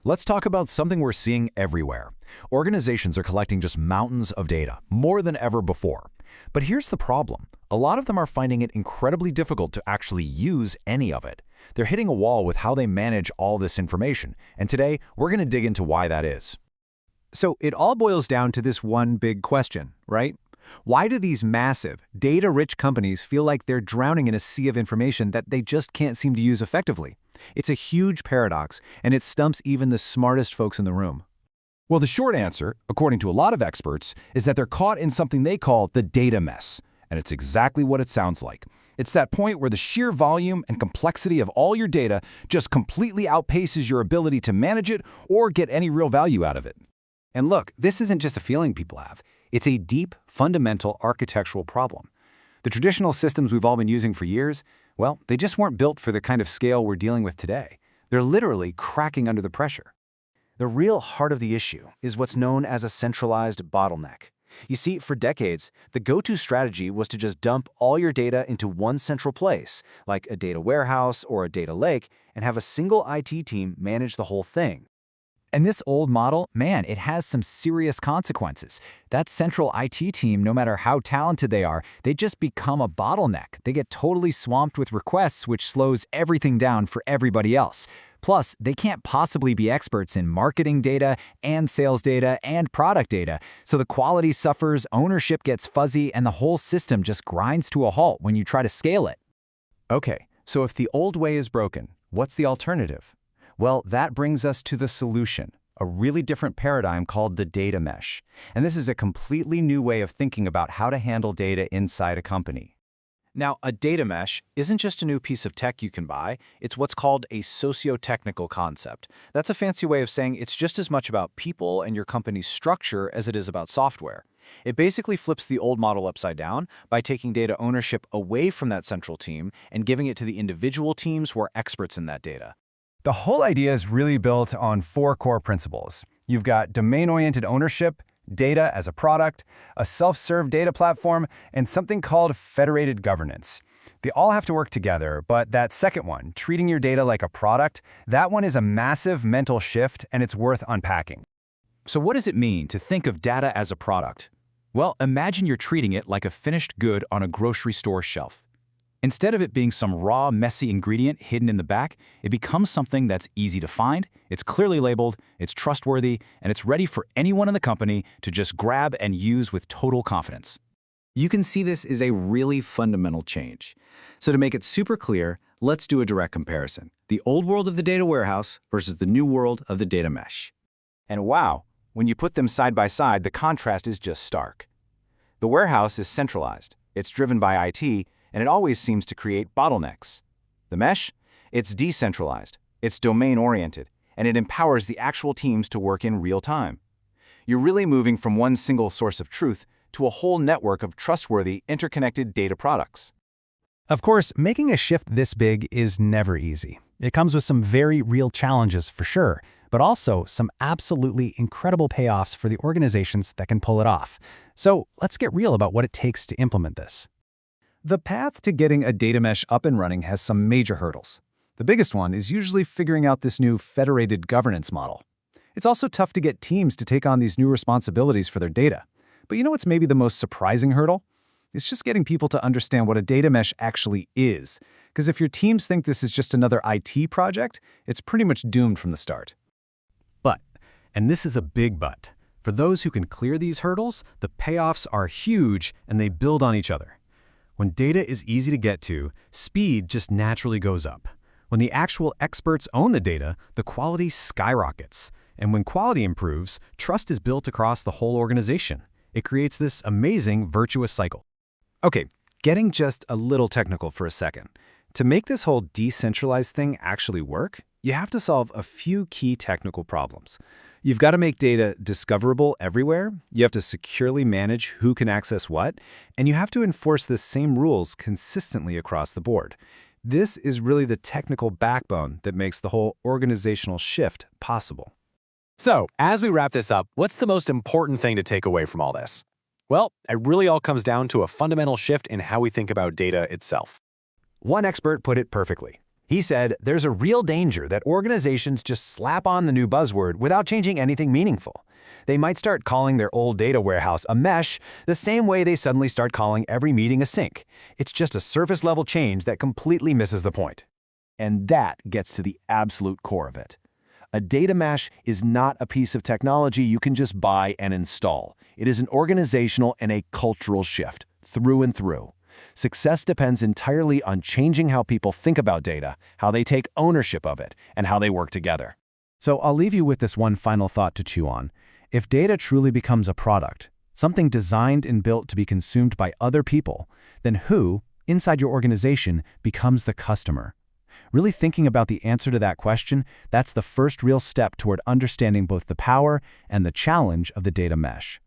Let's talk about something we're seeing everywhere. Organizations are collecting just mountains of data, more than ever before. But here's the problem. A lot of them are finding it incredibly difficult to actually use any of it. They're hitting a wall with how they manage all this information, and today we're going to dig into why that is. So it all boils down to this one big question, right? Why do these massive, data-rich companies feel like they're drowning in a sea of information that they just can't seem to use effectively? It's a huge paradox, and it stumps even the smartest folks in the room. Well, the short answer, according to a lot of experts, is that they're caught in something they call the data mess. And it's exactly what it sounds like. It's that point where the sheer volume and complexity of all your data just completely outpaces your ability to manage it or get any real value out of it. And look, this isn't just a feeling people have. It's a deep, fundamental architectural problem. The traditional systems we've all been using for years, well, they just weren't built for the kind of scale we're dealing with today. They're literally cracking under the pressure. The real heart of the issue is what's known as a centralized bottleneck. You see, for decades, the go-to strategy was to just dump all your data into one central place, like a data warehouse or a data lake, and have a single IT team manage the whole thing. And this old model, man, it has some serious consequences. That central IT team, no matter how talented they are, they just become a bottleneck. They get totally swamped with requests, which slows everything down for everybody else. Plus, they can't possibly be experts in marketing data and sales data and product data, so the quality suffers, ownership gets fuzzy, and the whole system just grinds to a halt when you try to scale it. Okay, so if the old way is broken, what's the alternative? Well, that brings us to the solution, a really different paradigm called the data mesh. And this is a completely new way of thinking about how to handle data inside a company. Now, a data mesh isn't just a new piece of tech you can buy, it's what's called a socio-technical concept. That's a fancy way of saying it's just as much about people and your company's structure as it is about software. It basically flips the old model upside down by taking data ownership away from that central team and giving it to the individual teams who are experts in that data. The whole idea is really built on 4 core principles. You've got domain-oriented ownership, data as a product, a self-serve data platform, and something called federated governance. They all have to work together, but that second one, treating your data like a product, that one is a massive mental shift, and it's worth unpacking. So what does it mean to think of data as a product? Well, imagine you're treating it like a finished good on a grocery store shelf. Instead of it being some raw, messy ingredient hidden in the back, it becomes something that's easy to find, it's clearly labeled, it's trustworthy, and it's ready for anyone in the company to just grab and use with total confidence. You can see this is a really fundamental change. So to make it super clear, let's do a direct comparison. The old world of the data warehouse versus the new world of the data mesh. And wow, when you put them side by side, the contrast is just stark. The warehouse is centralized. It's driven by IT, and it always seems to create bottlenecks. The mesh? It's decentralized, it's domain-oriented, and it empowers the actual teams to work in real time. You're really moving from one single source of truth to a whole network of trustworthy, interconnected data products. Of course, making a shift this big is never easy. It comes with some very real challenges for sure, but also some absolutely incredible payoffs for the organizations that can pull it off. So let's get real about what it takes to implement this. The path to getting a data mesh up and running has some major hurdles. The biggest one is usually figuring out this new federated governance model. It's also tough to get teams to take on these new responsibilities for their data. But you know what's maybe the most surprising hurdle? It's just getting people to understand what a data mesh actually is. Because if your teams think this is just another IT project, it's pretty much doomed from the start. But, and this is a big but, for those who can clear these hurdles, the payoffs are huge and they build on each other. When data is easy to get to, speed just naturally goes up. When the actual experts own the data, the quality skyrockets. And when quality improves, trust is built across the whole organization. It creates this amazing virtuous cycle. Okay, getting just a little technical for a second. To make this whole decentralized thing actually work, you have to solve a few key technical problems. You've got to make data discoverable everywhere, you have to securely manage who can access what, and you have to enforce the same rules consistently across the board. This is really the technical backbone that makes the whole organizational shift possible. So, as we wrap this up, what's the most important thing to take away from all this? Well, it really all comes down to a fundamental shift in how we think about data itself. One expert put it perfectly. He said there's a real danger that organizations just slap on the new buzzword without changing anything meaningful. They might start calling their old data warehouse a mesh the same way they suddenly start calling every meeting a sink. It's just a surface-level change that completely misses the point. And that gets to the absolute core of it. A data mesh is not a piece of technology you can just buy and install. It is an organizational and a cultural shift, through and through. Success depends entirely on changing how people think about data, how they take ownership of it, and how they work together. So I'll leave you with this one final thought to chew on. If data truly becomes a product, something designed and built to be consumed by other people, then who, inside your organization, becomes the customer? Really thinking about the answer to that question, that's the first real step toward understanding both the power and the challenge of the data mesh.